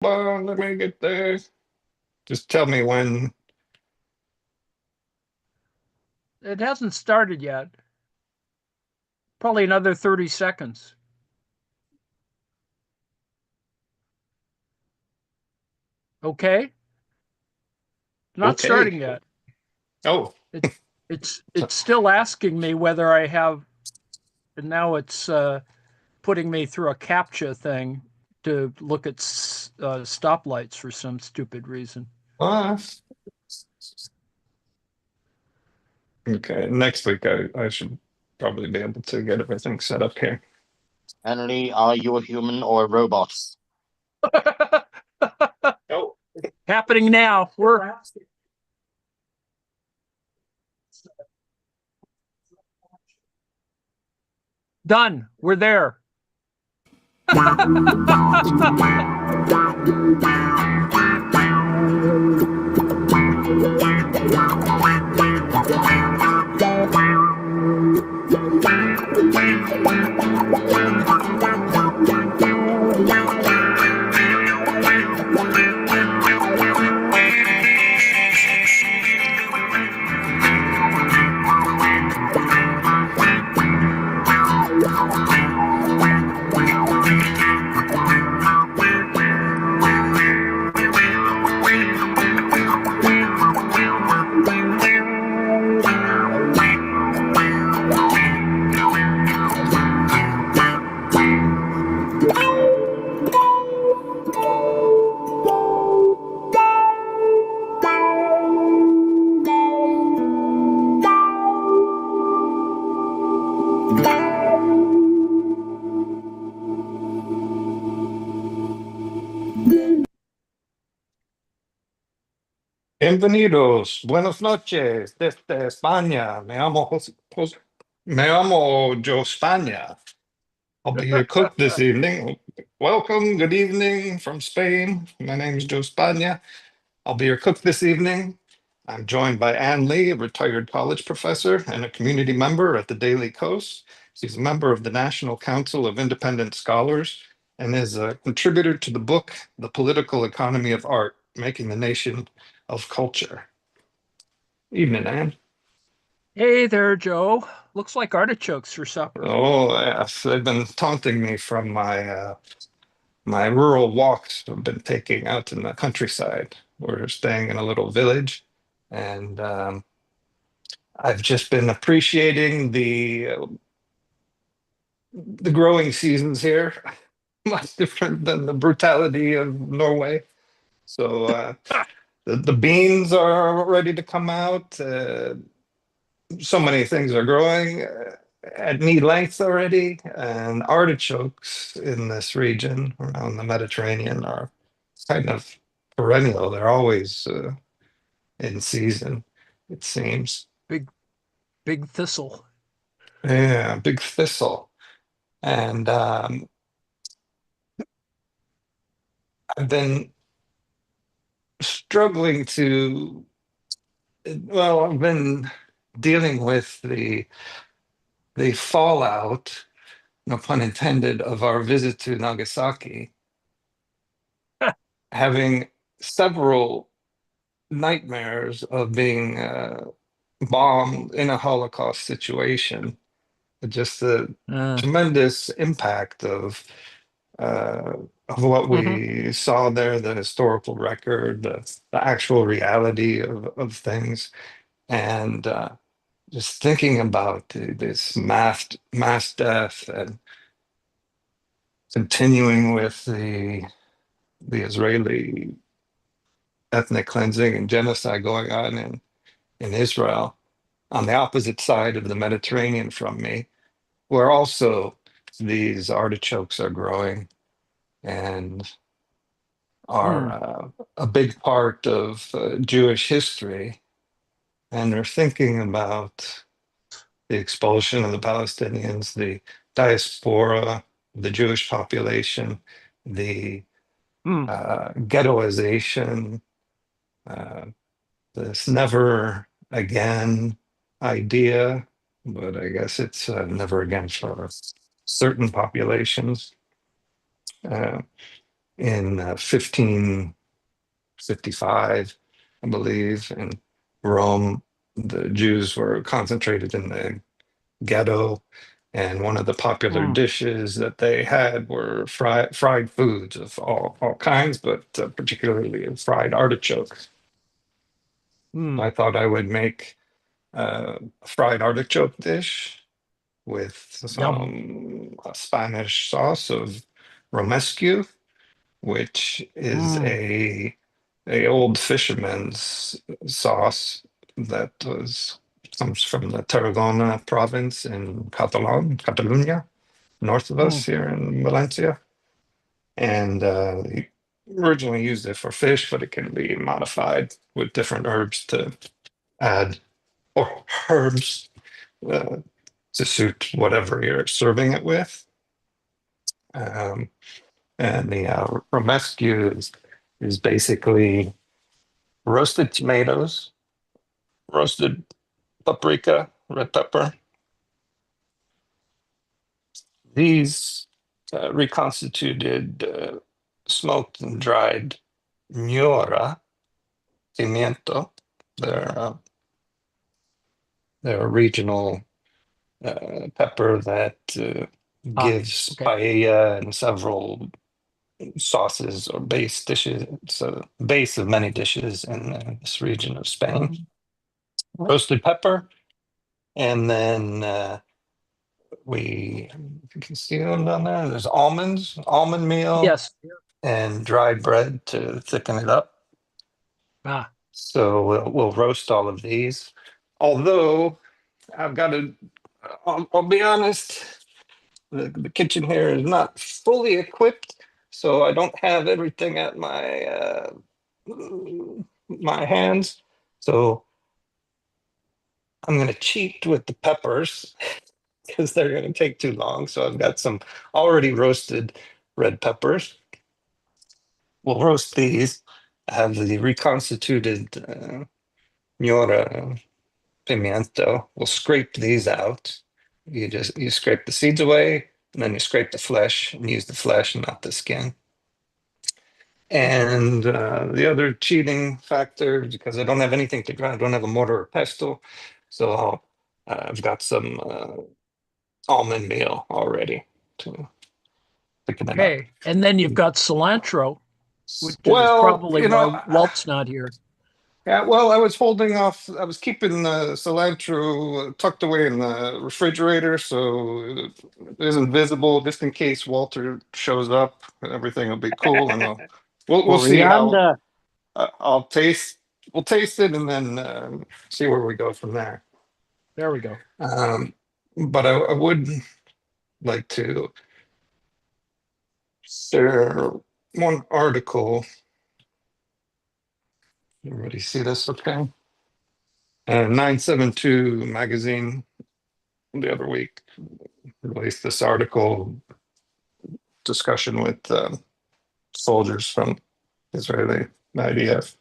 Well, let me get there. Just tell me when. It hasn't started yet. Probably another 30 seconds. Okay? Not Okay. starting yet. Oh, It, it's still asking me whether I have, and now it's putting me through a CAPTCHA thing to look at stoplights for some stupid reason. uh, okay. Next week, I should probably be able to get everything set up here. Henry, are you a human or a robot? Oh, Happening now. We're done. We're there. bienvenidos. Buenas noches. Desde España. Me llamo Joespaña. I'll be your cook this evening. Welcome. Good evening from Spain. My name is Joespaña. I'll be your cook this evening. I'm joined by Ann Lee, a retired college professor and a community member at the Daily Coast. She's a member of the National Council of Independent Scholars and is a contributor to the book, The Political Economy of Art, Making the Nation of Culture. Evening, Ann. Hey there, Joe. Looks like artichokes for supper. Oh, yes. They've been taunting me from my rural walks I've been taking out in the countryside. We're staying in a little village, and I've just been appreciating the growing seasons here, much different than the brutality of Norway. So the beans are ready to come out. So many things are growing at knee length already, and artichokes in this region around the Mediterranean are kind of perennial. They're always in season, it seems. Big, big thistle. Yeah, big thistle. And I've been struggling to, well, I've been dealing with the fallout, no pun intended, of our visit to Nagasaki, having several nightmares of being bombed in a Holocaust situation. Just the Uh, tremendous impact uh, of what mhm. we saw there, the historical record, the actual reality of things, and just thinking about this mass death and continuing with the Israeli ethnic cleansing and genocide going on in Israel on the opposite side of the Mediterranean from me, where also these artichokes are growing and are Mm. a big part of Jewish history. And they're thinking about the expulsion of the Palestinians, the diaspora, the Jewish population, the Mm. ghettoization, uh, this never again idea, but I guess it's never again for certain populations. Uh, in 1555, I believe. In Rome, the Jews were concentrated in the ghetto, and one of the popular dishes that they had were fried foods of all kinds, but particularly fried artichokes. I thought I would make a fried artichoke dish with Yum. a Spanish sauce of romescu, which is a old fisherman's sauce that comes from the Tarragona province in Catalonia, north of us here in Valencia. And he originally used it for fish, but it can be modified with different herbs to add, or herbs uh, to suit whatever you're serving it with. And the romescu is basically roasted tomatoes, roasted paprika, red pepper. These reconstituted, smoked and dried ñora, pimiento, their regional pepper that gives Okay. paella and several sauces or base dishes. It's a base of many dishes in this region of Spain. Roasted pepper, and then you can see them down there. There's almond meal, Yes. and dried bread to thicken it up. So we'll roast all of these. Although I'll be honest, the kitchen here is not fully equipped, so I don't have everything at my hands. So I'm going to cheat with the peppers because they're going to take too long. So I've got some already roasted red peppers. We'll roast these. I have the reconstituted ñora pimiento. We'll scrape these out. You scrape the seeds away, and then you scrape the flesh and use the flesh and not the skin. And the other cheating factor, because I don't have anything to grind, I don't have a mortar or pestle, so I've got some almond meal already to thicken it up. Okay. And then you've got cilantro, which is Well, probably why Walt's not here. yeah, well, I was holding off. I was keeping the cilantro tucked away in the refrigerator, so it isn't visible, just in case Walter shows up. Everything will be cool, and we'll see how Coriander. I'll taste. We'll taste it, and then see where we go from there. There we go. But I would like to share one article. Everybody see this? Okay. 972 magazine the other week released this article discussion with soldiers from Israeli IDF.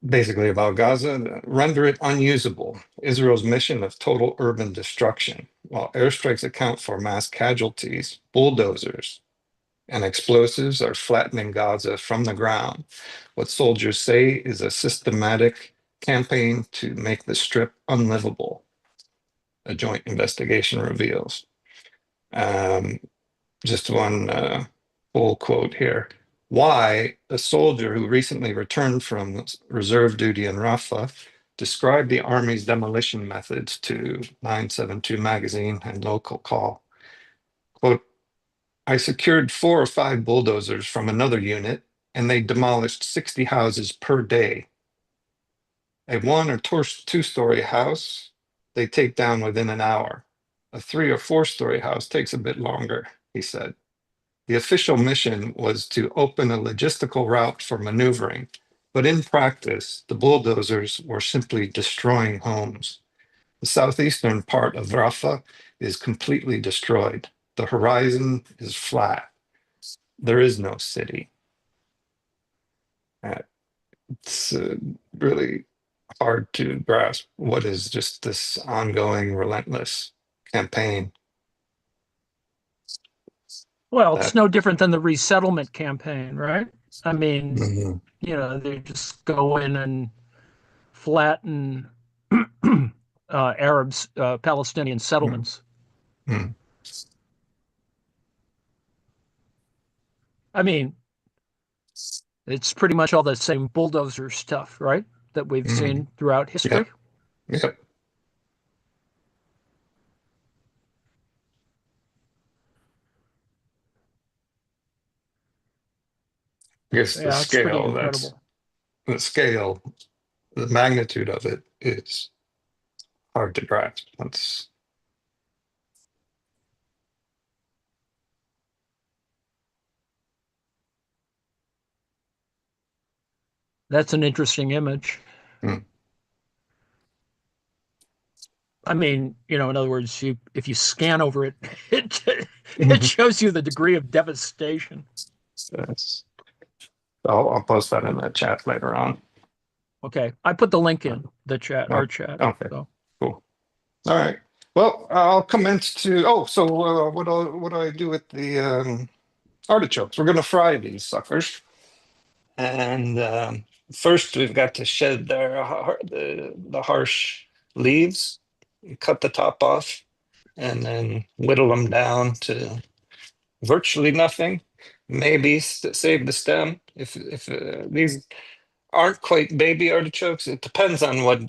Basically about Gaza, render it unusable. Israel's mission of total urban destruction. While airstrikes account for mass casualties, bulldozers and explosives are flattening Gaza from the ground. What soldiers say is a systematic campaign to make the strip unlivable, a joint investigation reveals. Just one full quote here. Why a soldier who recently returned from reserve duty in Rafah described the Army's demolition methods to 972 magazine and local call. Quote, I secured 4 or 5 bulldozers from another unit, and they demolished 60 houses per day. A 1 or 2-story house, they take down within an hour. A 3 or 4-story house takes a bit longer, he said. The official mission was to open a logistical route for maneuvering, but in practice, the bulldozers were simply destroying homes. The southeastern part of Rafah is completely destroyed. The horizon is flat. There is no city. It's really hard to grasp what is just this ongoing, relentless campaign. Well, it's no different than the resettlement campaign, right? I mean, Mhm. they just go in and flatten Arabs, Palestinian settlements. Mhm. I mean, it's pretty much all the same bulldozer stuff, right? That we've Mhm. seen throughout Yep. history. Yep. I guess Yeah, it's pretty incredible. the scale, the magnitude of it is hard to grasp. That's an interesting image. Mm. I mean, in other words, if you scan over it, it shows you the degree of devastation. Yes. I'll post that in the chat later on. Okay, I put the link in the chat, our chat. Okay, So. cool. All right. Well, I'll commence to. Oh, so what do I do with the artichokes? We're gonna fry these suckers, and first we've got to shed the harsh leaves, cut the top off, and then whittle them down to virtually nothing. Maybe save the stem if these aren't quite baby artichokes. It depends on what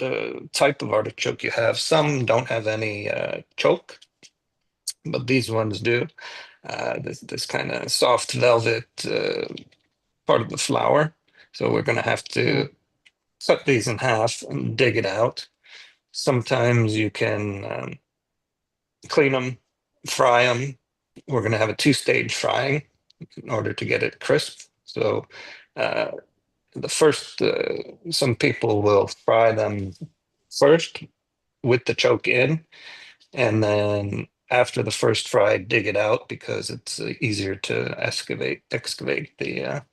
type of artichoke you have. Some don't have any choke, but these ones do. This kind of soft velvet part of the flower. So we're going to have to cut these in half and dig it out. Sometimes you can clean them, fry them. We're going to have a two-stage frying in order to get it crisp. So uh, the first, some people will fry them first with the choke in, and then after the first fry, dig it out because it's easier to excavate the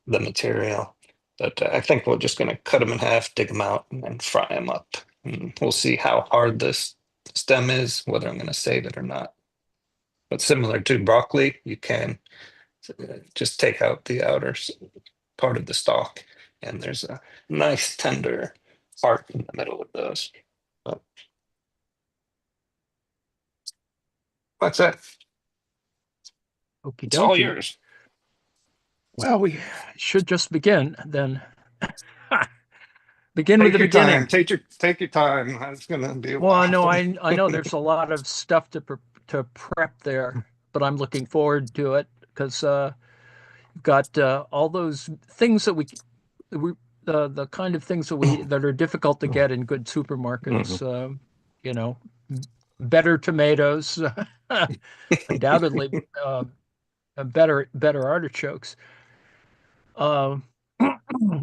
material. But I think we're just going to cut them in half, dig them out, and then fry them up. And we'll see how hard this stem is, whether I'm going to save it or not. But similar to broccoli, you can just take out the outer part of the stalk, and there's a nice tender heart in the middle of those. But that's it. Okie It's all dokie. yours. Well, we should just begin then. Begin with Take the your time. beginning. Take your time. It's gonna be a Well, while. no, I know there's a lot of stuff to prep there, but I'm looking forward to it because we've got all those things that we the kind of things that are difficult to get in good supermarkets. You know, better tomatoes, undoubtedly better artichokes. Uh,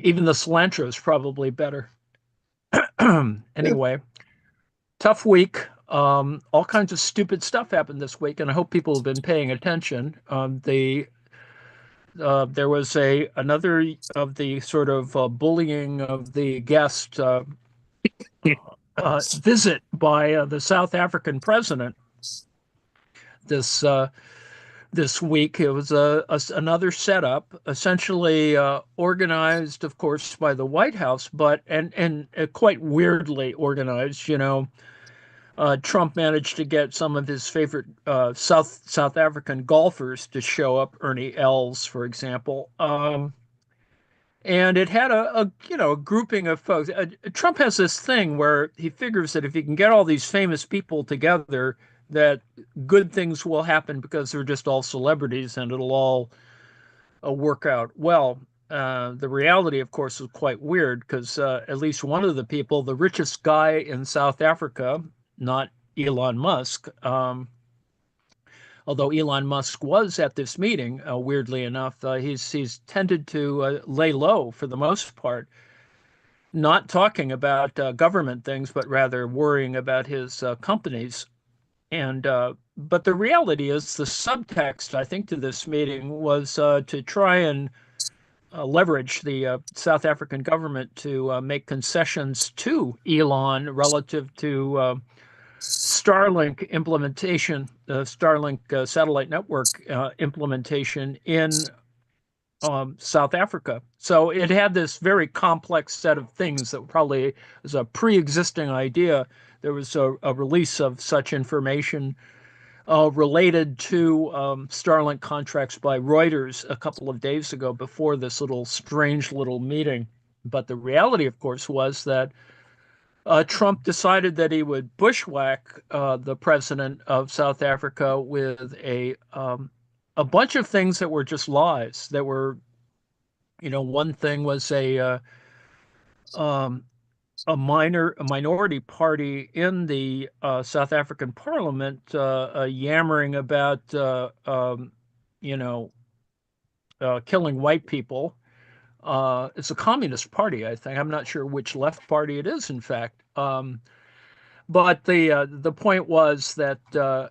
even the cilantro is probably better. Anyway, tough week. All kinds of stupid stuff happened this week, and I hope people have been paying attention. There was another of the sort of bullying of the guest visit by the South African president this this week. It was another setup, essentially organized, of course, by the White House, but and quite weirdly organized. Trump managed to get some of his favorite South African golfers to show up, Ernie Els, for example. And it had a grouping of folks. Trump has this thing where he figures that if he can get all these famous people together, that good things will happen because they're just all celebrities and it'll all work out well. The reality, of course, is quite weird because at least one of the people, the richest guy in South Africa, not Elon Musk, although Elon Musk was at this meeting, weirdly enough, he's tended to lay low for the most part, not talking about government things, but rather worrying about his companies. And but the reality is, the subtext, I think, to this meeting was to try and leverage the South African government to make concessions to Elon relative to Starlink implementation, the Starlink satellite network implementation in South Africa. So it had this very complex set of things that probably was a pre-existing idea. There was a release of such information related to Starlink contracts by Reuters a couple of days ago before this strange little meeting. But the reality, of course, was that Trump decided that he would bushwhack the president of South Africa with a bunch of things that were just lies. That were, one thing was a minority party in the South African Parliament yammering about killing white people. It's a communist party, I think. I'm not sure which left party it is, in fact. But the point was that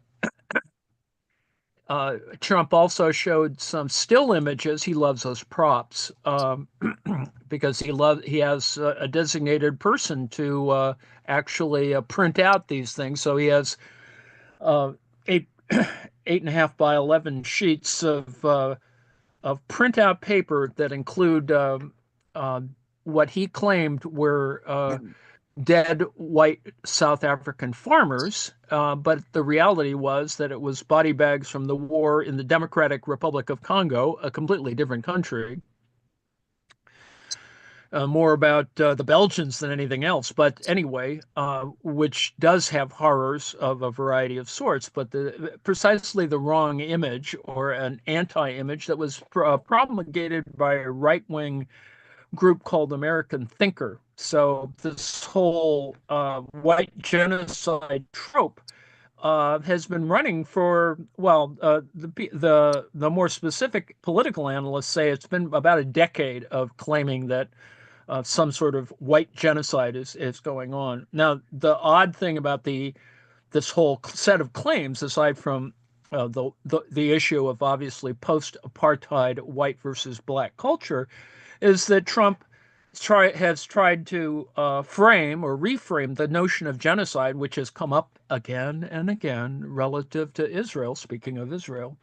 Trump also showed some still images. He loves those props because he has a designated person to actually print out these things. So he has eight 8.5 by 11 sheets of printout paper that include what he claimed were dead white South African farmers, but the reality was that it was body bags from the war in the Democratic Republic of Congo, a completely different country. More about the Belgians than anything else, but anyway, which does have horrors of a variety of sorts, but precisely the wrong image or an anti-image that was promulgated by a right-wing group called American Thinker. So this whole white genocide trope has been running for, the more specific political analysts say it's been about a decade of claiming that some sort of white genocide is going on. Now, the odd thing about this whole set of claims, aside from the issue of obviously post-apartheid white versus black culture, is that Trump has tried to frame or reframe the notion of genocide, which has come up again and again relative to Israel, speaking of Israel,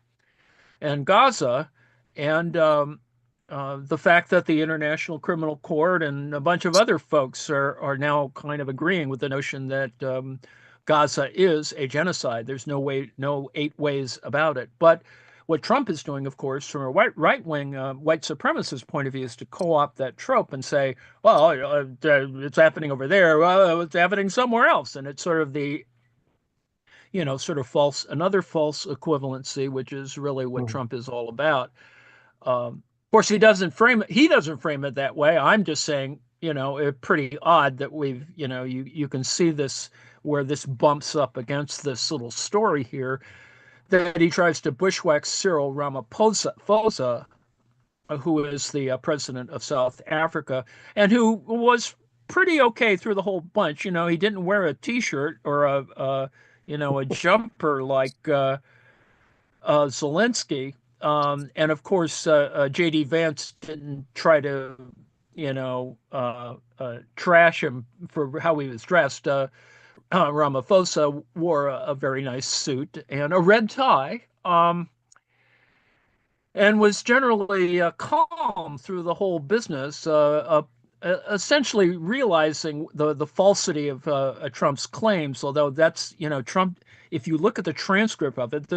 and Gaza, and the fact that the International Criminal Court and a bunch of other folks are now kind of agreeing with the notion that Gaza is a genocide. There's no 8 ways about it. But what Trump is doing, of course, from a right-wing white supremacist point of view, is to co-opt that trope and say, well, it's happening over there. Well, it's happening somewhere else. And it's sort of another false equivalency, which is really what Trump is all about. Of course, he doesn't frame it that way. I'm just saying, it's pretty odd that you can see this where this bumps up against this little story here, that he tries to bushwhack Cyril Ramaphosa, who is the president of South Africa, and who was pretty okay through the whole bunch. He didn't wear a T-shirt or a jumper like Zelensky. And of course, J.D. Vance didn't try to, trash him for how he was dressed. Ramaphosa wore a very nice suit and a red tie, and was generally calm through the whole business, essentially realizing the falsity of Trump's claims. Although that's, Trump, if you look at the transcript of it,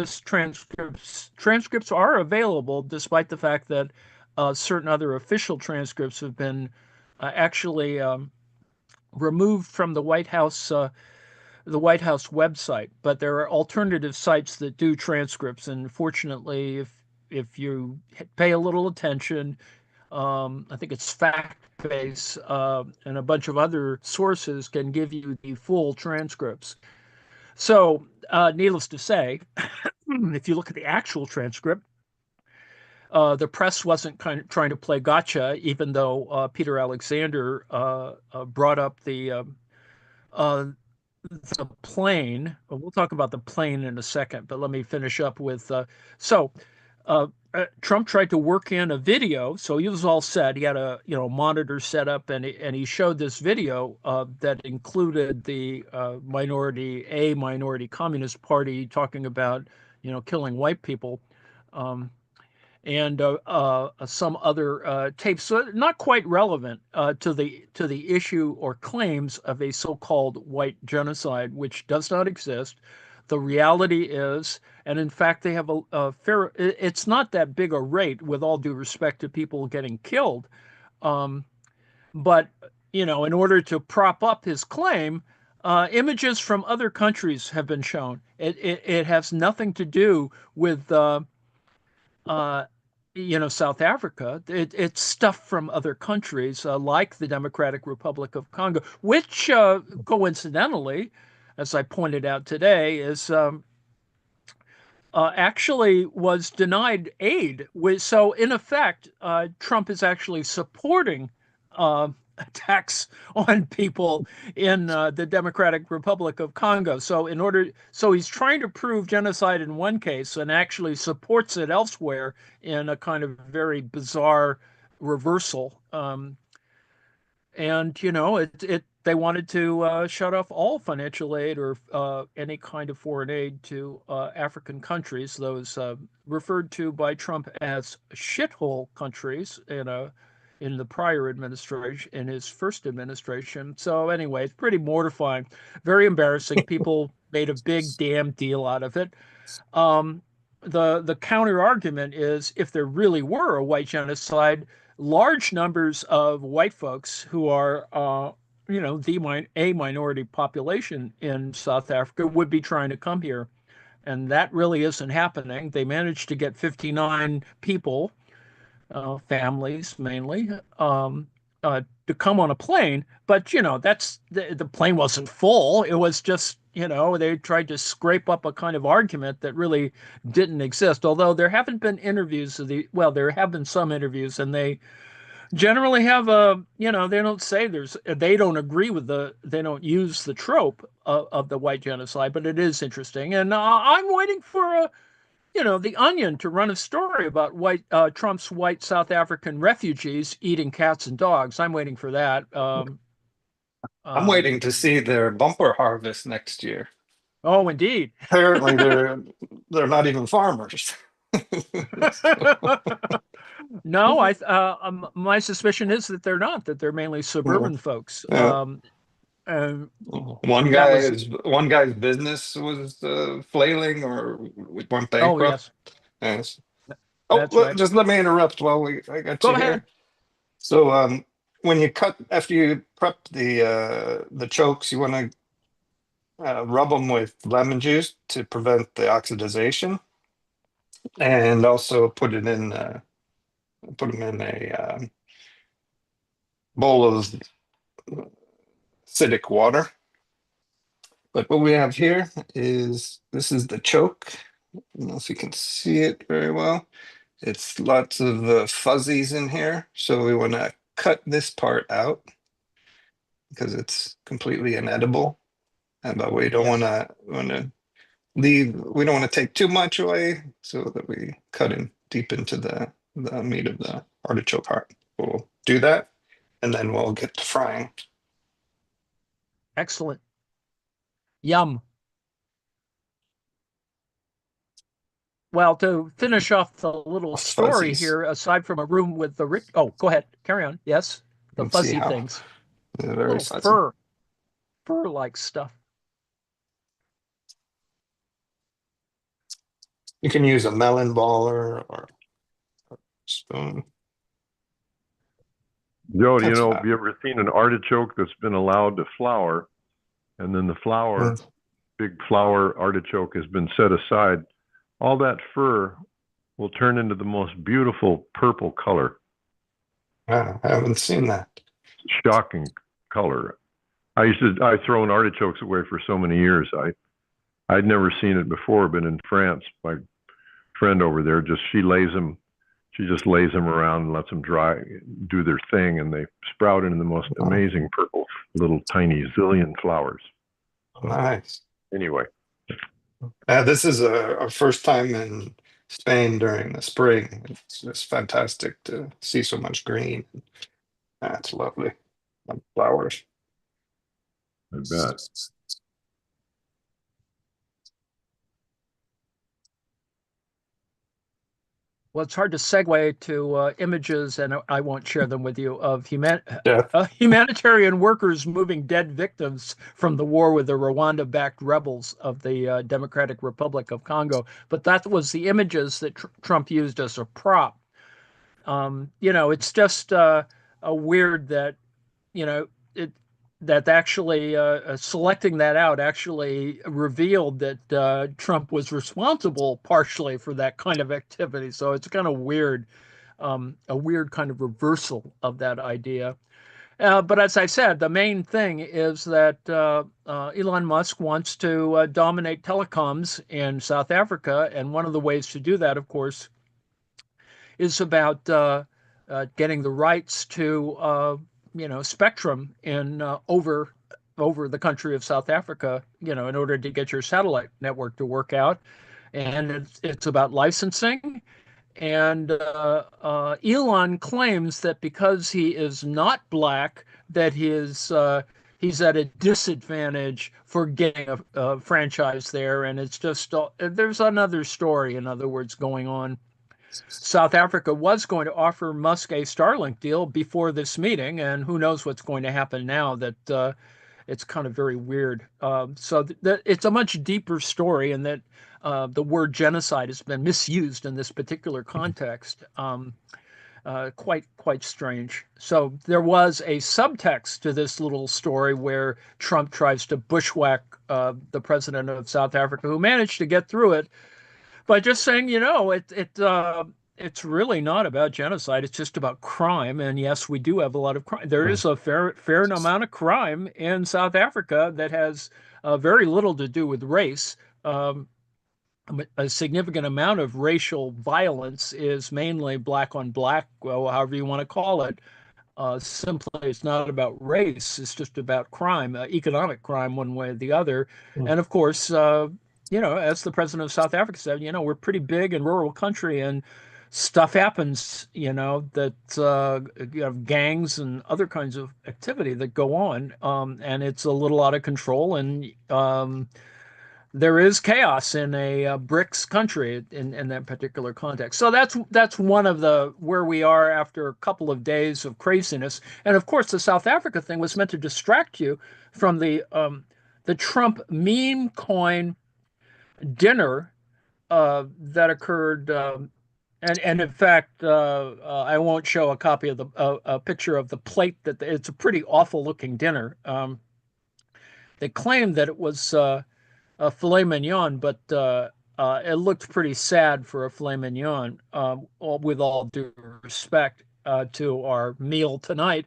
transcripts are available, despite the fact that certain other official transcripts have been actually removed from the White House website. But there are alternative sites that do transcripts, and fortunately, if you pay a little attention, I think it's Factbase and a bunch of other sources can give you the full transcripts. So, needless to say, if you look at the actual transcript, the press wasn't kind of trying to play gotcha, even though Peter Alexander brought up the plane. We'll talk about the plane in a second, but let me finish up with Trump tried to work in a video, so he was all set. He had a monitor set up, and he showed this video that included the minority Communist Party talking about killing white people, and some other tapes. So not quite relevant to the issue or claims of a so-called white genocide, which does not exist. The reality is, and in fact, they have a fair. It's not that big a rate, with all due respect to people getting killed, but in order to prop up his claim, images from other countries have been shown. It has nothing to do with South Africa. It's stuff from other countries, like the Democratic Republic of Congo, which coincidentally, as I pointed out today, is actually was denied aid. So in effect, Trump is actually supporting attacks on people in the Democratic Republic of Congo. So he's trying to prove genocide in one case and actually supports it elsewhere in a kind of very bizarre reversal. And they wanted to shut off all financial aid or any kind of foreign aid to African countries, those referred to by Trump as shithole countries in the prior administration, in his first administration. So anyway, it's pretty mortifying, very embarrassing. People made a big damn deal out of it. The counter argument is, if there really were a white genocide, large numbers of white folks who are a minority population in South Africa would be trying to come here, and that really isn't happening. They managed to get 59 people, families mainly, to come on a plane, but that's the plane wasn't full. It was just they tried to scrape up a kind of argument that really didn't exist. Although there haven't been interviews there have been some interviews, and they generally have they don't say they don't agree with they don't use the trope of the white genocide, but it is interesting. And I'm waiting for the Onion to run a story about Trump's white South African refugees eating cats and dogs. I'm waiting for that. I'm waiting to see their bumper harvest next year. Oh, indeed. Apparently, they're not even farmers. No, my suspicion is that they're not. That they're mainly suburban folks. Yeah. One guy's business was flailing or went bankrupt. Oh, yes. Yes. That's right. Just let me interrupt while I got Go you ahead. here. So when you after you prep the chokes, you want to rub them with lemon juice to prevent the oxidation, and also put them in a bowl of acidic water. But what we have here is the choke. I don't know if you can see it very well. It's lots of fuzzies in here, so we want to cut this part out because it's completely inedible. But we don't want to leave. We don't want to take too much away, so that we cut in deep into the meat of the artichoke heart. We'll do that, and then we'll get to frying. Excellent. Yum. Well, to finish off the little story here, aside from a room with the rich... Oh, go ahead. Carry on. Yes. The fuzzy things. Very fuzzy. Fur-like stuff. You can use a melon baller or a spoon. Joe, have you ever seen an artichoke that's been allowed to flower, and then the flower, big flower artichoke, has been set aside? All that fur will turn into the most beautiful purple color. I haven't seen that. Shocking color. I've thrown artichokes away for so many years. I'd never seen it before, but in France, my friend over there, she just lays them around and lets them dry, do their thing, and they sprout into the most amazing purple, little tiny zillion flowers. So, nice. Anyway. This is our first time in Spain during the spring. It's fantastic to see so much green. That's lovely. And flowers. I bet. Well, it's hard to segue to images, and I won't share them with you, of Death. humanitarian workers moving dead victims from the war with the Rwanda-backed rebels of the Democratic Republic of Congo. But that was the images that Trump used as a prop. It's just a weird that, it that actually selecting that out actually revealed that Trump was responsible partially for that kind of activity. So it's kind of weird, a weird kind of reversal of that idea. But as I said, the main thing is that Elon Musk wants to dominate telecoms in South Africa. And one of the ways to do that, of course, is about getting the rights to spectrum in over the country of South Africa, in order to get your satellite network to work out. And it's about licensing. And Elon claims that because he is not black, that he's at a disadvantage for getting a franchise there. And it's just there's another story, in other words, going on. South Africa was going to offer Musk a Starlink deal before this meeting, and who knows what's going to happen now that it's kind of very weird. So it's a much deeper story, and that the word genocide has been misused in this particular context. Quite strange. So there was a subtext to this little story where Trump tries to bushwhack the president of South Africa, who managed to get through it by just saying, it's really not about genocide. It's just about crime. And yes, we do have a lot of crime. There is a fair amount of crime in South Africa that has very little to do with race. A significant amount of racial violence is mainly black on black, well, however you want to call it. Simply, it's not about race. It's just about crime, economic crime, one way or the other. And of course, as the president of South Africa said, we're pretty big and rural country, and stuff happens, that you have gangs and other kinds of activity that go on, and it's a little out of control, and there is chaos in a BRICS country in that particular context. So that's one of the where we are after a couple of days of craziness. And of course, the South Africa thing was meant to distract you from the Trump meme coin dinner that occurred. And in fact, I won't show a copy of a picture of the plate. It's a pretty awful looking dinner. They claimed that it was a filet mignon, but it looked pretty sad for a filet mignon, with all due respect to our meal tonight.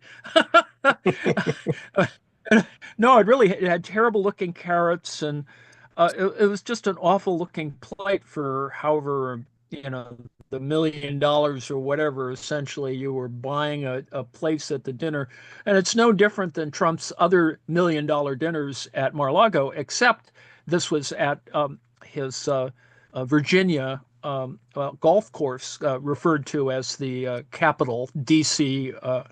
No, it had terrible looking carrots, and it was just an awful looking plate for however, the $1 million or whatever, essentially, you were buying a place at the dinner. And it's no different than Trump's other $1 million dinners at Mar-a-Lago, except this was at his Virginia golf course, referred to as the Capital DC a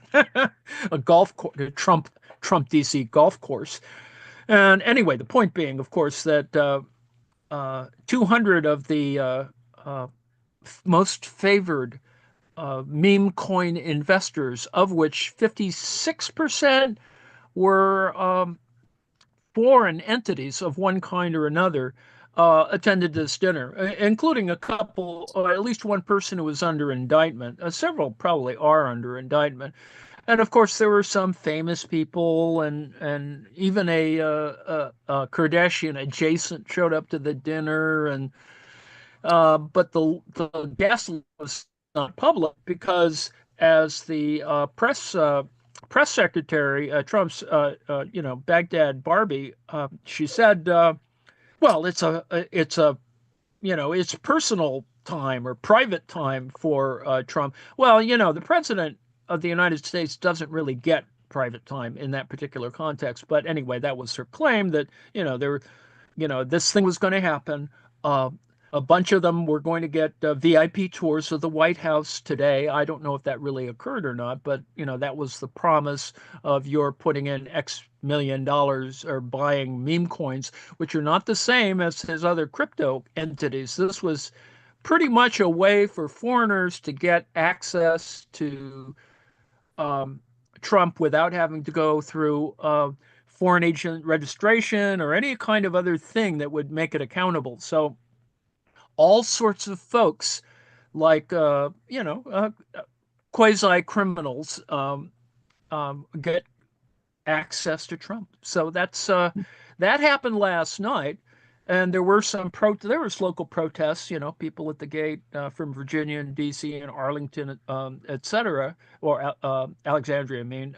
Trump DC golf course. And anyway, the point being, of course, that 200 of the most favored meme coin investors, of which 56% were foreign entities of one kind or another, attended this dinner, including a couple, or at least one person who was under indictment. Several probably are under indictment. And of course, there were some famous people, and even a Kardashian adjacent showed up to the dinner, and but the guest was not public because, as the press secretary, Trump's, Baghdad Barbie, she said, well, it's personal time or private time for Trump. Well, the president of the United States doesn't really get private time in that particular context. But anyway, that was her claim that, this thing was going to happen. A bunch of them were going to get VIP tours of the White House today. I don't know if that really occurred or not, but that was the promise of you're putting in X $1 million or buying meme coins, which are not the same as his other crypto entities. This was pretty much a way for foreigners to get access to Trump without having to go through foreign agent registration or any kind of other thing that would make it accountable. So all sorts of folks like quasi criminals get access to Trump. So that happened last night, and there were there was local protests. People at the gate from Virginia and D.C. and Arlington, etc., or Alexandria. I mean,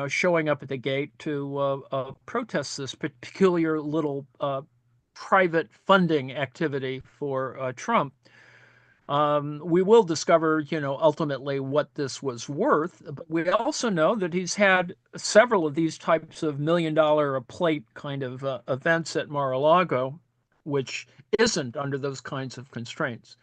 showing up at the gate to protest this peculiar little private funding activity for Trump. We will discover, ultimately what this was worth. But we also know that he's had several of these types of $1 million a plate kind of events at Mar-a-Lago, which isn't under those kinds of constraints.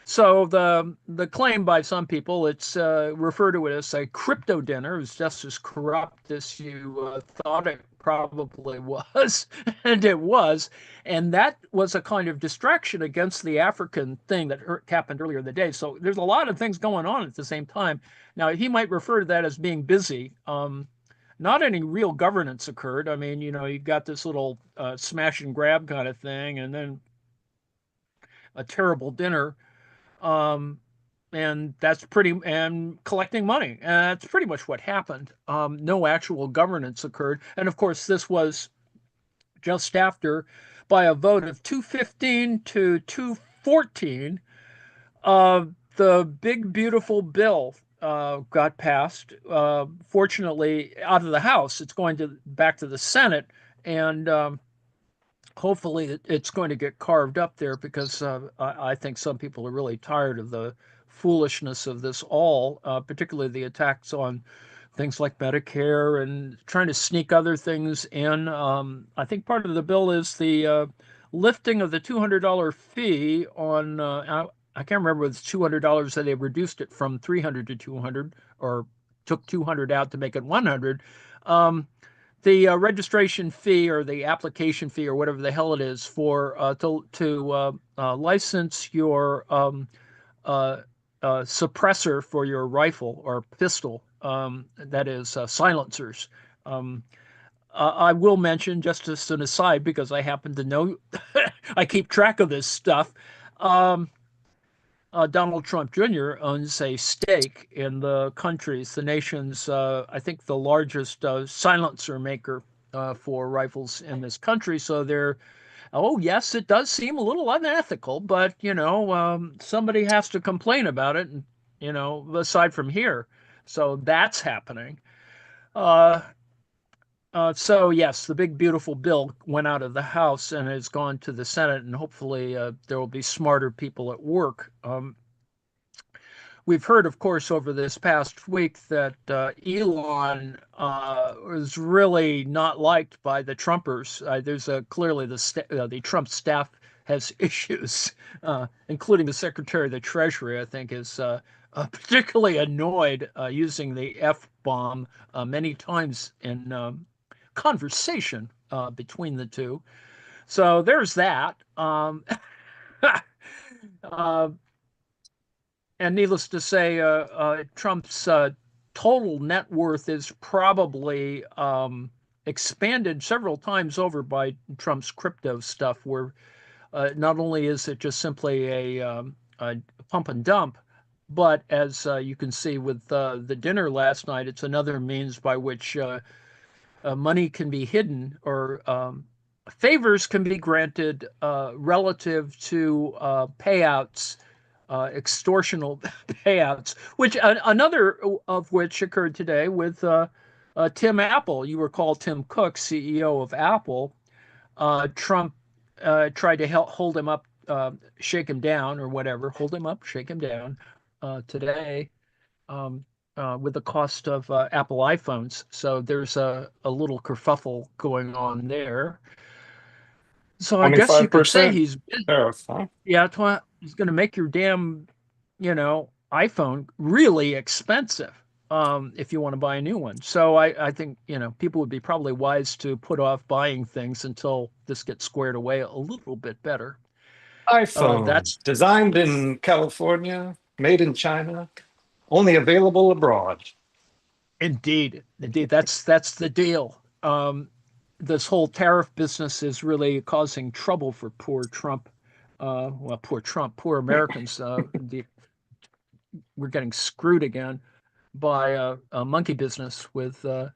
So the claim by some people, it's referred to it as a crypto dinner, is just as corrupt as you thought it probably was, and it was. And that was a kind of distraction against the African thing that happened earlier in the day. So there's a lot of things going on at the same time. Now, he might refer to that as being busy. Not any real governance occurred. I mean, you got this little smash and grab kind of thing, and then a terrible dinner. And collecting money. And that's pretty much what happened. No actual governance occurred. And of course, this was just after, by a vote of 215 to 214, the big, beautiful bill got passed. Fortunately, out of the House, it's going back to the Senate. And hopefully it's going to get carved up there, because I think some people are really tired of the foolishness of this all, particularly the attacks on things like Medicare and trying to sneak other things in. I think part of the bill is the lifting of the $200 fee on, I can't remember if it's $200 that they reduced it from $300 to $200, or took $200 out to make it $100. The registration fee or the application fee or whatever the hell it is for to license your suppressor for your rifle or pistol, that is silencers. I will mention, just as an aside, because I happen to know, I keep track of this stuff. Donald Trump Jr. owns a stake in the nation's, I think, the largest silencer maker for rifles in this country. So yes, it does seem a little unethical, but, somebody has to complain about it, aside from here. So that's happening. So yes, the big, beautiful bill went out of the House and has gone to the Senate, and hopefully there will be smarter people at work. We've heard, of course, over this past week that Elon was really not liked by the Trumpers. There's clearly the Trump staff has issues, including the Secretary of the Treasury, I think, is particularly annoyed using the F-bomb many times in conversation between the two. So there's that. And needless to say, Trump's total net worth is probably expanded several times over by Trump's crypto stuff, where not only is it just simply a pump and dump, but as you can see with the dinner last night, it's another means by which money can be hidden, or favors can be granted relative to payouts, extortional payouts, which another of which occurred today with Tim Apple. You recall Tim Cook, CEO of Apple. Trump tried to hold him up, shake him down, or whatever, hold him up, shake him down today with the cost of Apple iPhones. So there's a little kerfuffle going on there. So I guess you could say 25% he's tariff, huh? yeah, he's going to make your damn, iPhone really expensive if you want to buy a new one. So I think, people would be probably wise to put off buying things until this gets squared away a little bit better. iPhone, That's designed in California, made in China, only available abroad. indeed. That's the deal. This whole tariff business is really causing trouble for poor Trump. Well, poor Trump, poor Americans. We're getting screwed again by a monkey business with the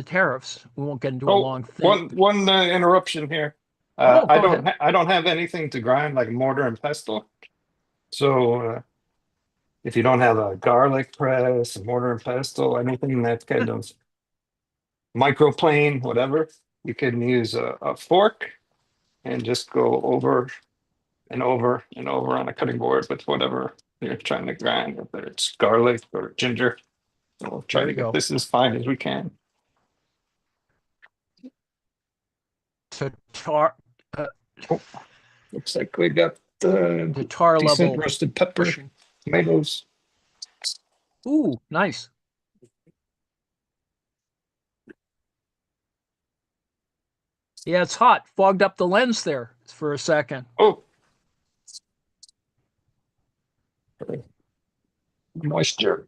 tariffs. We won't get into a Oh, long thing. one interruption here. Oh, I go ahead. I don't have anything to grind like mortar and pestle. So if you don't have a garlic press, a mortar and pestle, anything that kind of microplane, whatever, you can use a fork and just go over and over and over on a cutting board with whatever you're trying to grind, whether it's garlic or ginger. So we'll try There to you get go. this as fine as we can. Tar, Looks like we got the tar decent level roasted pepper, pushing. tomatoes. Ooh, nice. Yeah, it's hot. Fogged up the lens there for a second. Oh, moisture.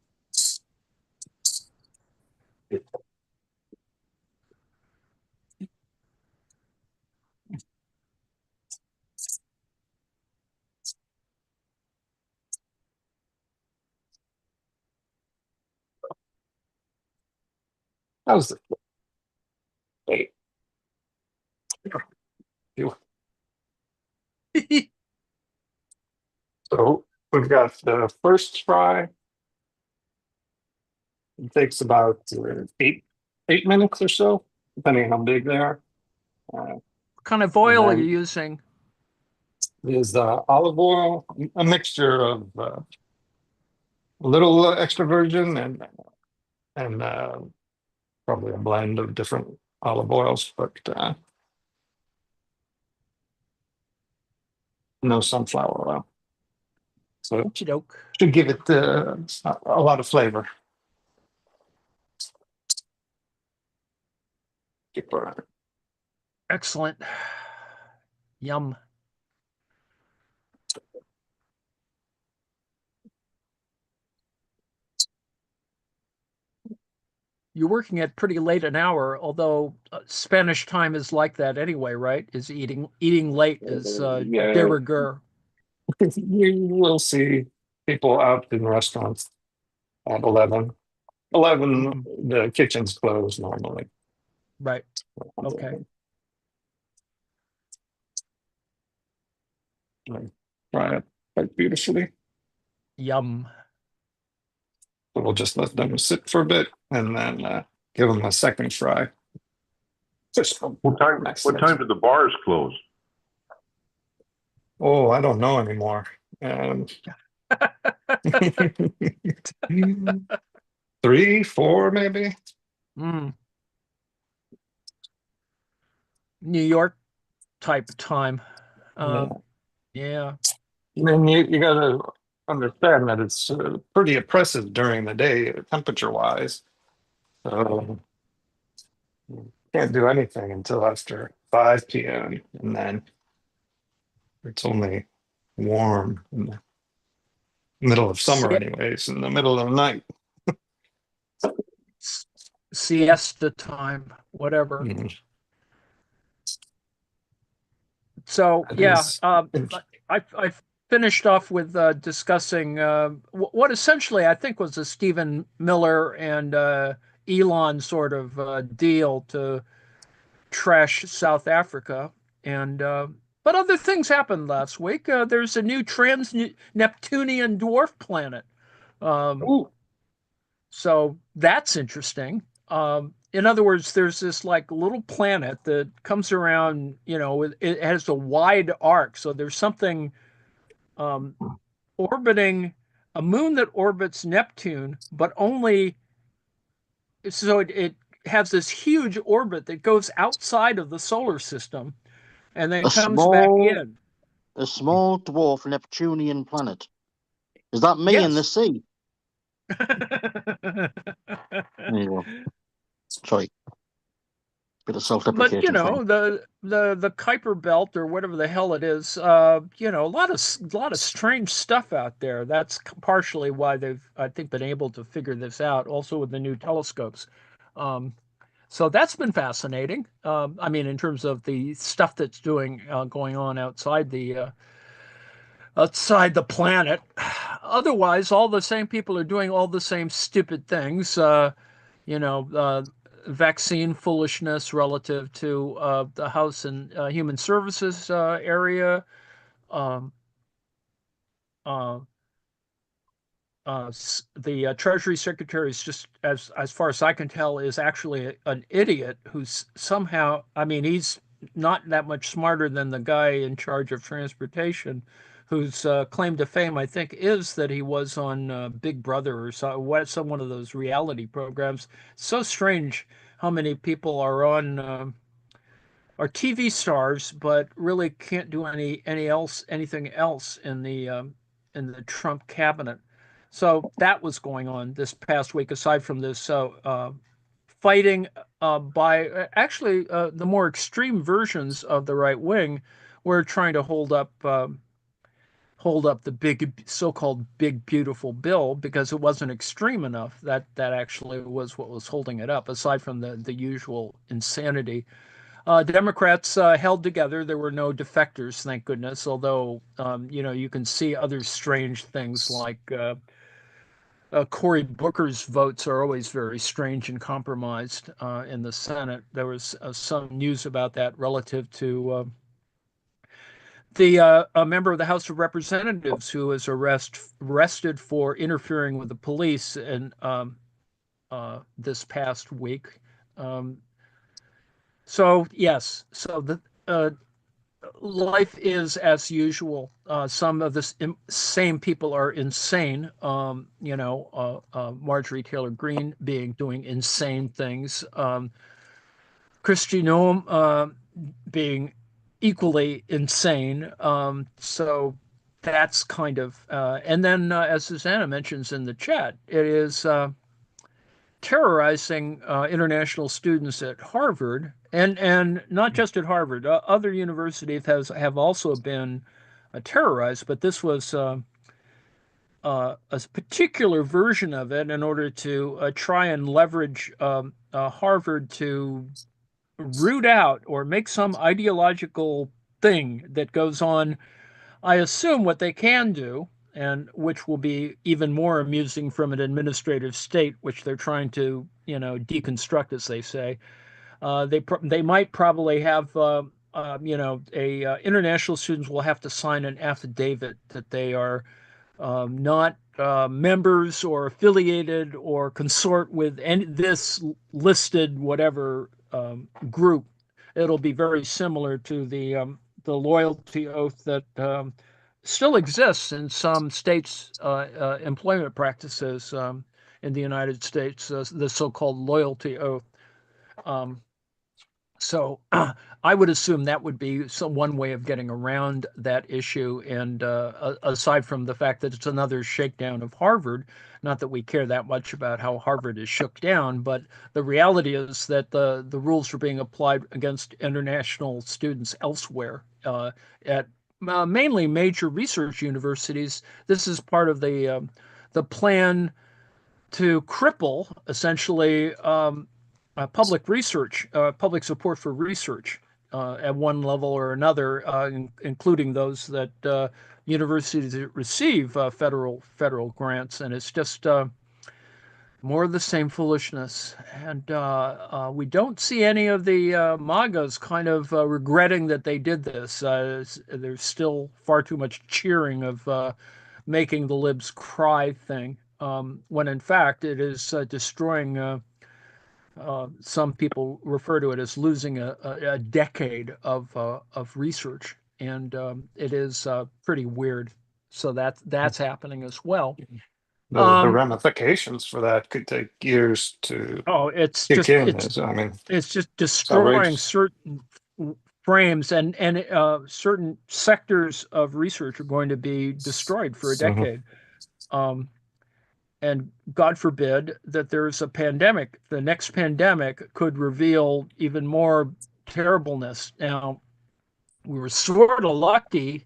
How's the wait? So we've got the first fry. It takes about 8 minutes or so, depending on how big they are. What kind of And oil are you then using? is olive oil, a mixture of a little extra virgin and probably a blend of different olive oils, but no sunflower oil. So it Okey doke. should give it a lot of flavor. Excellent. Yum. You're working at pretty late an hour, although Spanish time is like that anyway, right? Is eating late is Yeah, de rigueur. you will see people out in restaurants at 11. 11, Mhm. the kitchen's closed normally. Right. Okay. Fry it quite beautifully. Yum. So we'll just let them sit for a bit and then give them a second fry. Just What time? What time do the bars close? Oh, I don't know anymore. 3, 4, maybe. Mm. New York type time. Yeah. Yeah. And then you got to understand that it's pretty oppressive during the day, temperature-wise. So you can't do anything until after 5 p.m. And then it's only warm in the middle of summer, Sie- anyways, in the middle of the night. siesta time, whatever. Mm, So that yeah, is. I finished off with discussing what essentially I think was a Stephen Miller and Elon sort of deal to trash South Africa, and but other things happened last week. There's a new trans-Neptunian dwarf planet, um, Ooh, so that's interesting. In other words, there's this like little planet that comes around, it has a wide arc. So there's something um, orbiting a moon that orbits Neptune, but only so has this huge orbit that goes outside of the solar system and then A comes back small, in. a small dwarf Neptunian planet. Is that me in the Yes. sea? There you go. Sorry. Bit of But self-deprecation from. the Kuiper Belt or whatever the hell it is, a lot of strange stuff out there. That's partially why they've, I think, been able to figure this out. Also with the new telescopes, so that's been fascinating. I mean, in terms of the stuff that's going on outside the planet. Otherwise, all the same people are doing all the same stupid things. You know, uh, Vaccine foolishness relative to the House and Human Services area. Um, uh, the Treasury Secretary is just, as far as I can tell, is actually an idiot who's somehow. I mean, he's not that much smarter than the guy in charge of transportation, whose claim to fame, I think, is that he was on Big Brother or some one of those reality programs. So strange how many people are TV stars, but really can't do anything else in the Trump cabinet. So that was going on this past week. Aside from this, fighting by actually the more extreme versions of the right wing were trying to hold up the big so-called big beautiful bill because it wasn't extreme enough. That actually was what was holding it up. Aside from the usual insanity, Democrats held together. There were no defectors, thank goodness. Although, you can see other strange things like Cory Booker's votes are always very strange and compromised in the Senate. There was some news about that relative to a member of the House of Representatives who was arrested for interfering with the police in this past week. Um, so yes, so the life is as usual. Some of the same people are insane. Marjorie Taylor Greene doing insane things. Kristi Noem being equally insane. So that's kind of, and then as Susanna mentions in the chat, it is terrorizing international students at Harvard, and not just at Harvard. Other universities have also been terrorized, but this was a particular version of it in order to try and leverage Harvard to root out or make some ideological thing that goes on. I assume what they can do, and which will be even more amusing from an administrative state, which they're trying to, deconstruct, as they say. They might probably have, international students will have to sign an affidavit that they are not members or affiliated or consort with this listed whatever group. It'll be very similar to the loyalty oath that still exists in some states' employment practices in the United States, the so-called loyalty oath. So I would assume that would be one way of getting around that issue. And aside from the fact that it's another shakedown of Harvard, not that we care that much about how Harvard is shook down, but the reality is that the rules are being applied against international students elsewhere at mainly major research universities. This is part of the plan to cripple essentially public research, public support for research at one level or another, including those that universities that receive federal grants, and it's just more of the same foolishness. And we don't see any of the MAGAs kind of regretting that they did this. There's still far too much cheering of making the libs cry thing, when in fact it is destroying. Some people refer to it as losing a decade of research, and it is pretty weird. So that's happening as well. The ramifications for that could take years to it's kick just in. I mean, it's just it's destroying outrageous. certain frames, and certain sectors of research are going to be destroyed for a Mhm. decade. And God forbid that there's a pandemic. The next pandemic could reveal even more terribleness. Now, we were sort of lucky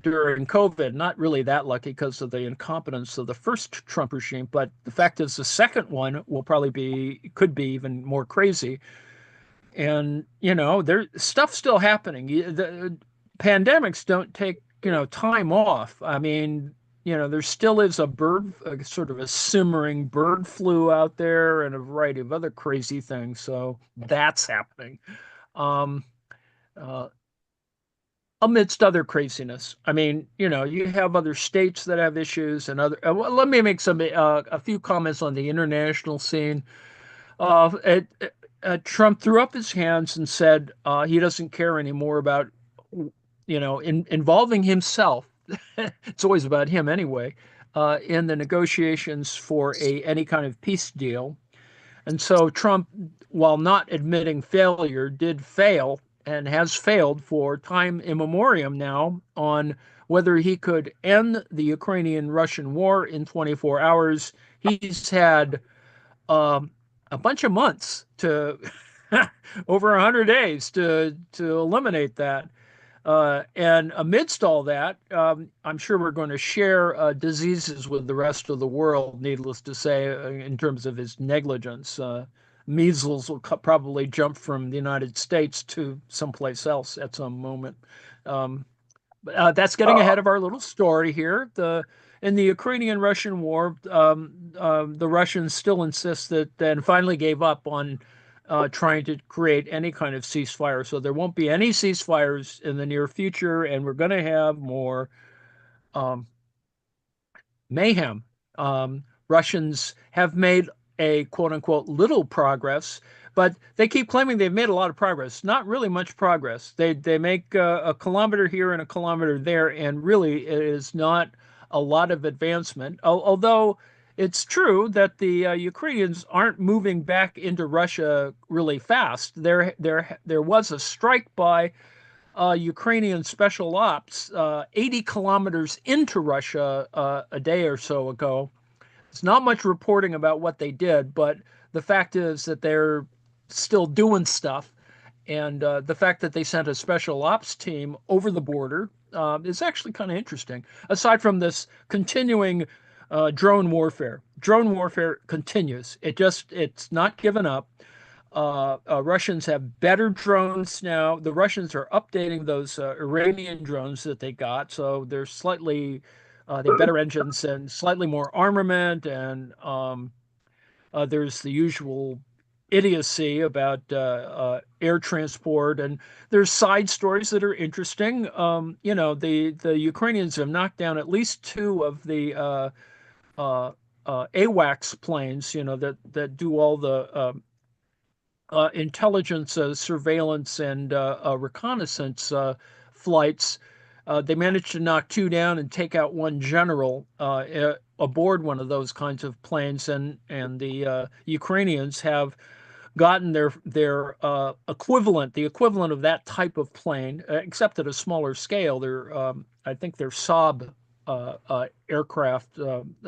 during COVID, not really that lucky because of the incompetence of the first Trump regime, but the fact is the second one could be even more crazy. And, there's stuff still happening. The pandemics don't take, time off. I mean, there still is sort of a simmering bird flu out there and a variety of other crazy things. So that's happening. Um, uh, Amidst other craziness. I mean, you have other states that have issues and other. Well, let me make a few comments on the international scene. Trump threw up his hands and said he doesn't care anymore about, involving himself. It's always about him anyway, in the negotiations for any kind of peace deal. And so Trump, while not admitting failure, did fail and has failed for time immemorial now on whether he could end the Ukrainian-Russian war in 24 hours. He's had a bunch of months to over 100 days to eliminate that. And amidst all that, I'm sure we're going to share diseases with the rest of the world, needless to say, in terms of his negligence. Measles will probably jump from the United States to someplace else at some moment. That's getting ahead of our little story here. In the Ukrainian-Russian war, the Russians still insist that, and finally gave up on trying to create any kind of ceasefire. So there won't be any ceasefires in the near future, and we're going to have more um, mayhem. Russians have made a quote unquote little progress, but they keep claiming they've made a lot of progress. Not really much progress. They make a kilometer here and a kilometer there, and really it is not a lot of advancement. Although it's true that the Ukrainians aren't moving back into Russia really fast. There was a strike by Ukrainian special ops 80 kilometers into Russia a day or so ago. It's not much reporting about what they did, but the fact is that they're still doing stuff. And the fact that they sent a special ops team over the border is actually kind of interesting. Aside from this continuing drone warfare continues. It's not given up. Russians have better drones now. The Russians are updating those Iranian drones that they got, so they're they have better engines and slightly more armament, and there's the usual idiocy about air transport, and there's side stories that are interesting. The Ukrainians have knocked down at least two of the AWACS planes, that do all the intelligence, surveillance, and reconnaissance flights. They managed to knock two down and take out one general aboard one of those kinds of planes, and the Ukrainians have gotten their equivalent, the equivalent of that type of plane, except at a smaller scale. I think they're Saab aircraft,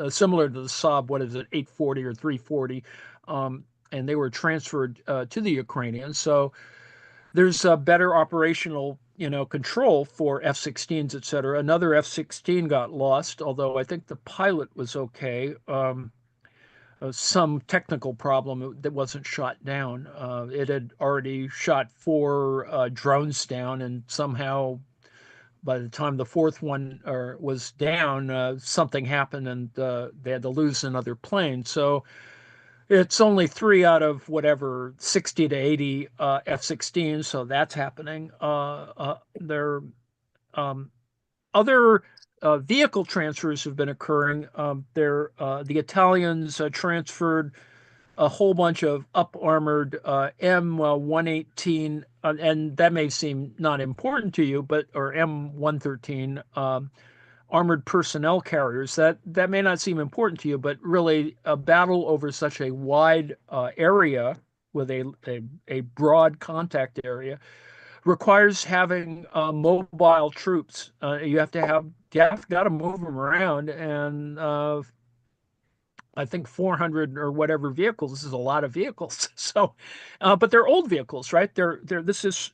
similar to the Saab, what is it, 840 or 340. And they were transferred to the Ukrainians. So there's a better operational, control for F-16s, et cetera. Another F-16 got lost, although I think the pilot was okay. Some technical problem that wasn't shot down. It had already shot four drones down, and somehow by the time the fourth one was down, something happened, and they had to lose another plane. So it's only 3 out of whatever 60 to 80 F-16s, so that's happening. There other vehicle transfers have been occurring. The Italians transferred a whole bunch of up-armored M118, and that may seem not important to you, or M113 armored personnel carriers. That may not seem important to you, but really a battle over such a wide area with a broad contact area requires having mobile troops. You have got to move them around, and I think 400 or whatever vehicles is a lot of vehicles. So, but they're old vehicles, right? This is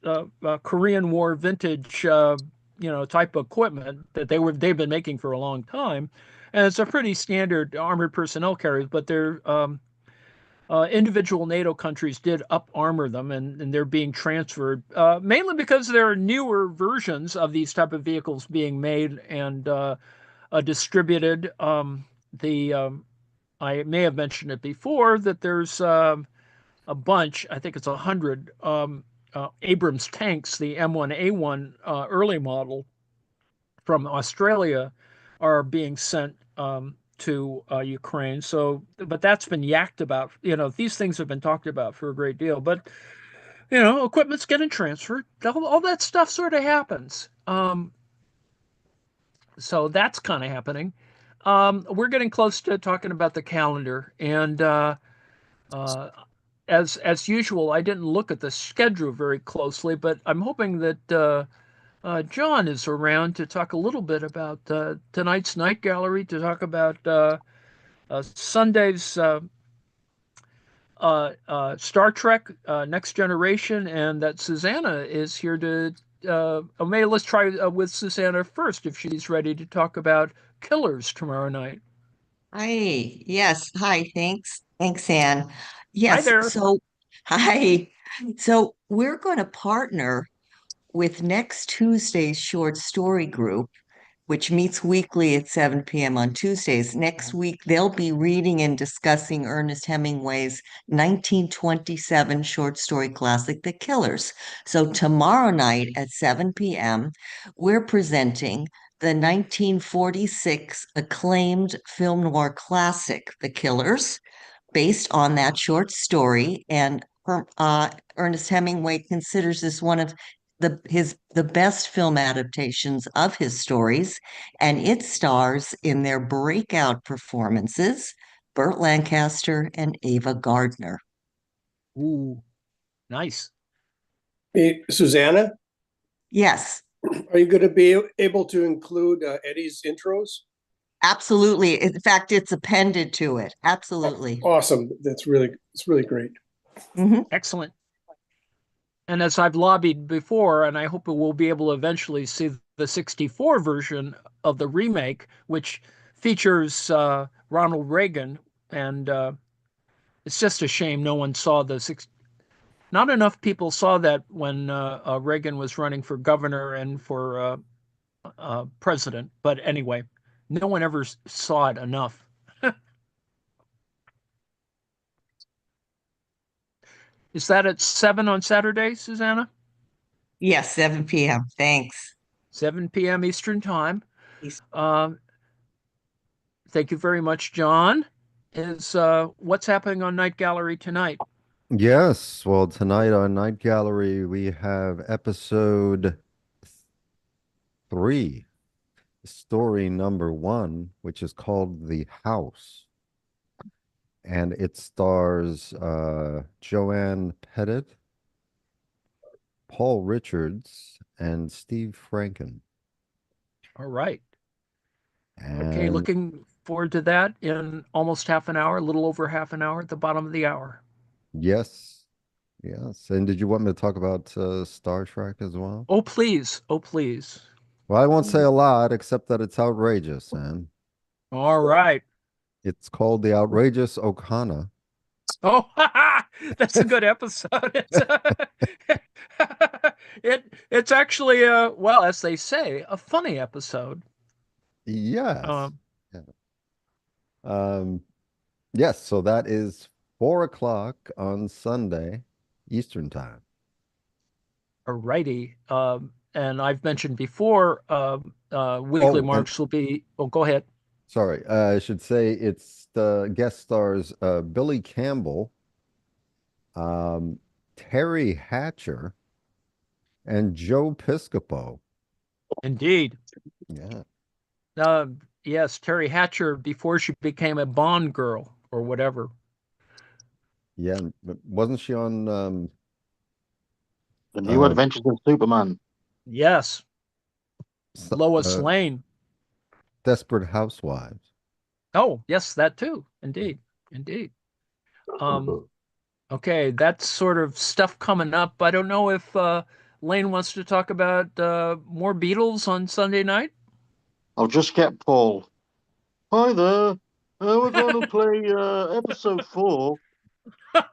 Korean War vintage, type of equipment that they've been making for a long time, and it's a pretty standard armored personnel carriers. But they're individual NATO countries did up armor them, and they're being transferred mainly because there are newer versions of these type of vehicles being made and distributed. I may have mentioned it before that there's a bunch, I think it's 100 Abrams tanks, the M1A1 early model from Australia, are being sent to Ukraine. So, but that's been yacked about. These things have been talked about for a great deal. But equipment's getting transferred. All that stuff sort of happens. So that's kind of happening. We're getting close to talking about the calendar, and as usual, I didn't look at the schedule very closely, but I'm hoping that John is around to talk a little bit about tonight's night gallery, to talk about Sunday's Star Trek Next Generation, and that Susanna is here to. Let's try with Susanna first, if she's ready to talk about Killers tomorrow night. Hi. Yes. Hi. Thanks. Thanks, Anne. Hi Yes. there. So, hi. So we're going to partner with next Tuesday's short story group, which meets weekly at 7 p.m. on Tuesdays. Next week, they'll be reading and discussing Ernest Hemingway's 1927 short story classic, The Killers. So tomorrow night at 7 p.m., we're presenting the 1946 acclaimed film noir classic, The Killers, based on that short story. And Ernest Hemingway considers this one of the best film adaptations of his stories, and it stars in their breakout performances Burt Lancaster and Ava Gardner. Ooh, nice. Hey, Susanna, Yes, are you going to be able to include Eddie's intros? absolutely. In fact, it's appended to it. Absolutely. Awesome. It's really great. Mhm. Excellent. And as I've lobbied before, and I hope we'll be able to eventually see the 64 version of the remake, which features Ronald Reagan. And it's just a shame no one saw not enough people saw that when Reagan was running for governor and for president. But anyway, no one ever saw it enough. Is that at 7 on Saturday, Susanna? Yes, 7 p.m. Thanks. 7 p.m. Eastern Time. East- Thank you very much, John. What's happening on Night Gallery tonight? Yes, well, tonight on Night Gallery, we have episode 3, story number 1, which is called The House. And it stars Joanne Pettit, Paul Richards, and Steve Franken. All right. Okay, And looking forward to that in almost half an hour, a little over half an hour at the bottom of the hour. yes. And did you want me to talk about Star Trek as well? Oh, please. Oh, please. Well, I won't say a lot, except that it's outrageous, Sam. All right. It's called The Outrageous Okana. Oh, that's a good episode. It's actually well, as they say, a funny episode. Yes. Yeah. Yes, so that is 4 o'clock on Sunday, Eastern Time. Alrighty. And I've mentioned before, weekly marks will be. Oh, go ahead. Sorry, I should say it's the guest stars Billy Campbell, Terry Hatcher, and Joe Piscopo. Indeed. Yeah. Yes, Terry Hatcher before she became a Bond girl or whatever. Yeah, but wasn't she on The New Adventures of Superman. Yes, s- Lois Lane. Desperate Housewives? Oh, yes, that too. Indeed. Indeed. Okay, that's sort of stuff coming up. I don't know if Lane wants to talk about more Beatles on Sunday night. I'll just get Paul. Hi there. We're going to play episode 4,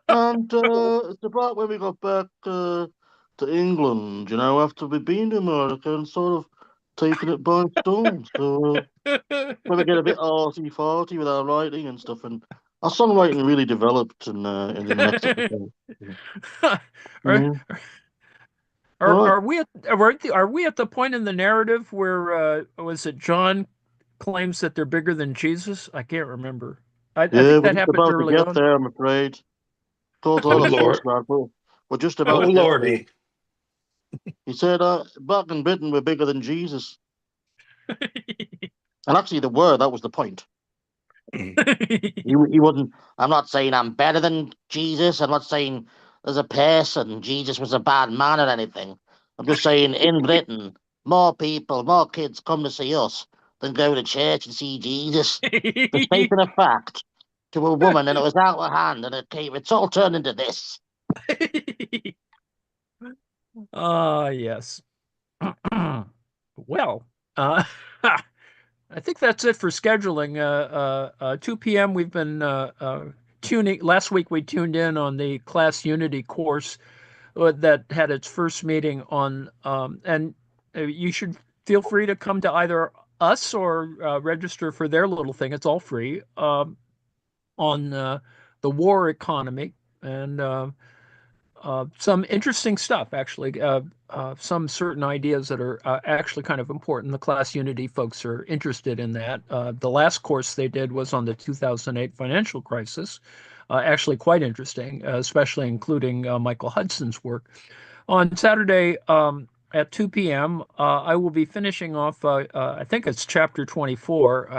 and it's about when we got back to England, after we've been to America and sort of taken it by storm. So when we get a bit arty-farty with our writing and stuff, and our songwriting really developed in the next episode. Are, Yeah. are, All right. are we at the point in the narrative where was it John claims that they're bigger than Jesus? I can't remember. I Yeah, think we're that just happened about to early get on. there, I'm afraid. Caused a Oh lot of fuss, Lord. lad, but we're just Oh about to get there. Lordy. He said, back in Britain, we're bigger than Jesus. And actually, that was the point. He wasn't, I'm not saying I'm better than Jesus. I'm not saying as a person, Jesus was a bad man or anything. I'm just saying in Britain, more people, more kids come to see us than go to church and see Jesus. For stating a fact to a woman, and it was out of hand, and it's all turned into this. Yes. Well, I think that's it for scheduling. 2 p.m. We've been tuning. Last week we tuned in on the Class Unity course that had its first meeting on, and you should feel free to come to either us or register for their little thing. It's all free on the war economy and some interesting stuff, actually. Some certain ideas that are actually kind of important. The Class Unity folks are interested in that. The last course they did was on the 2008 financial crisis. Actually, quite interesting, especially including Michael Hudson's work. On Saturday at 2 p.m., I will be finishing off, I think it's chapter 24.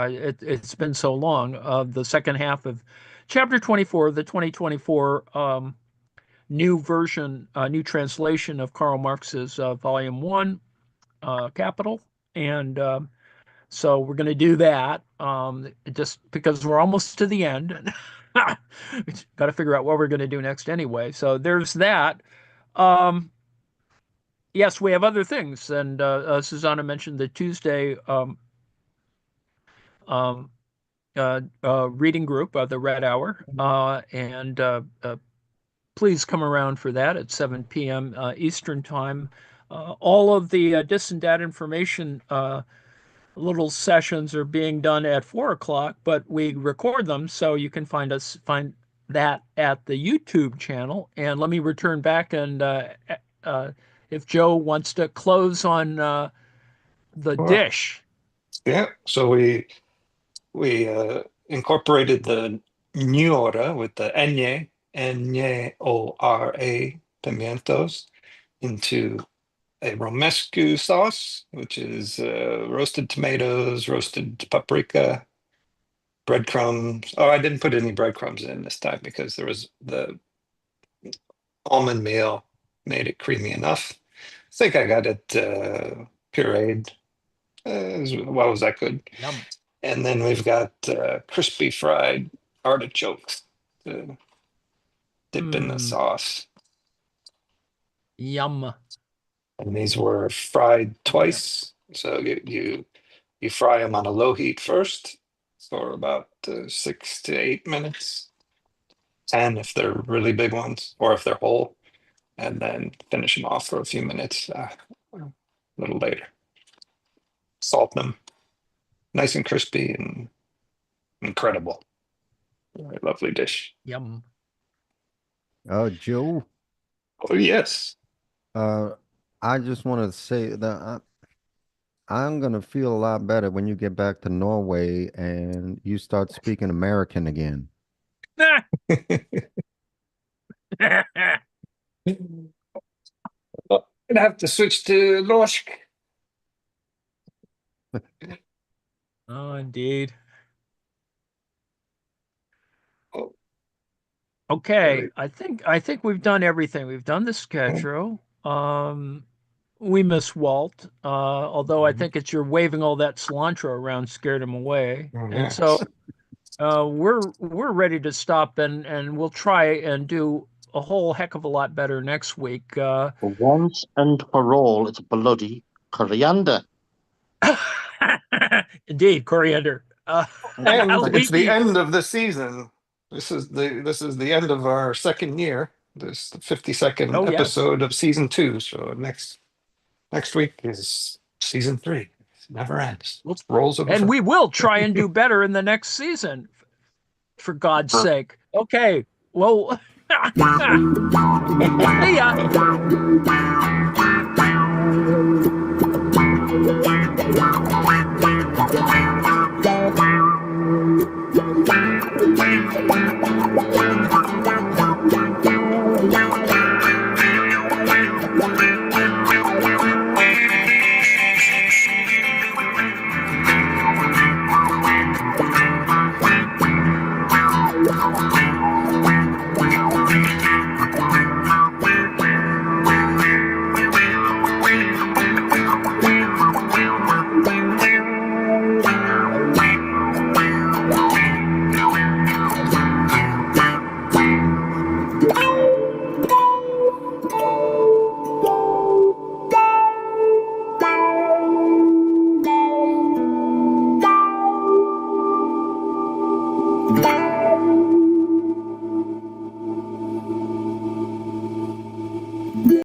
It's been so long, the second half of chapter 24, the 2024 new version, new translation of Karl Marx's Volume 1, Capital. And so we're going to do that just because we're almost to the end. Got to figure out what we're going to do next anyway. So there's that. Yes, we have other things. And Susanna mentioned the Tuesday reading group, the Red Hour. And please come around for that at 7 p.m. Eastern Time. All of the dis and dat information little sessions are being done at 4 o'clock, but we record them so you can find that at the YouTube channel. And let me return back and if Joe wants to close on the Well, dish. yeah. So we incorporated the Ñora with the Ñora pimientos into a romescu sauce, which is roasted tomatoes, roasted paprika, breadcrumbs. Oh, I didn't put any breadcrumbs in this time because there was the almond meal made it creamy enough. I think I got it pureed. As well as I could. Yum. And then we've got crispy fried artichokes to dip in the sauce. Yum. And these were fried twice. So you fry them on a low heat first for about 6 to 8 minutes. 10 if they're really big ones, or if they're whole, and then finish them off for a few minutes a little later. Salt them. Nice and crispy and incredible. Very lovely dish. Yum. Joe, Oh, yes. I just want to say that I'm gonna feel a lot better when you get back to Norway and you start speaking American again. Well, I'd have to switch to norsk. Indeed. Oh, Okay, right. I think we've done everything. We've done the sketch. We miss Walt, although I think it's you're waving all that cilantro around scared him away. Oh, And so yes. we're ready to stop and we'll try and do a whole heck of a lot better next week. For once and for all, it's bloody coriander. Indeed, coriander. And it's the Leaky. end of the season. This is the end of our second year. This is the 52nd Oh, yes. episode of season 2. So next week is season 3. It never ends. Well, Rolls over. And we will try and do better in the next season, for God's sake. Okay, well, see ya. Bye.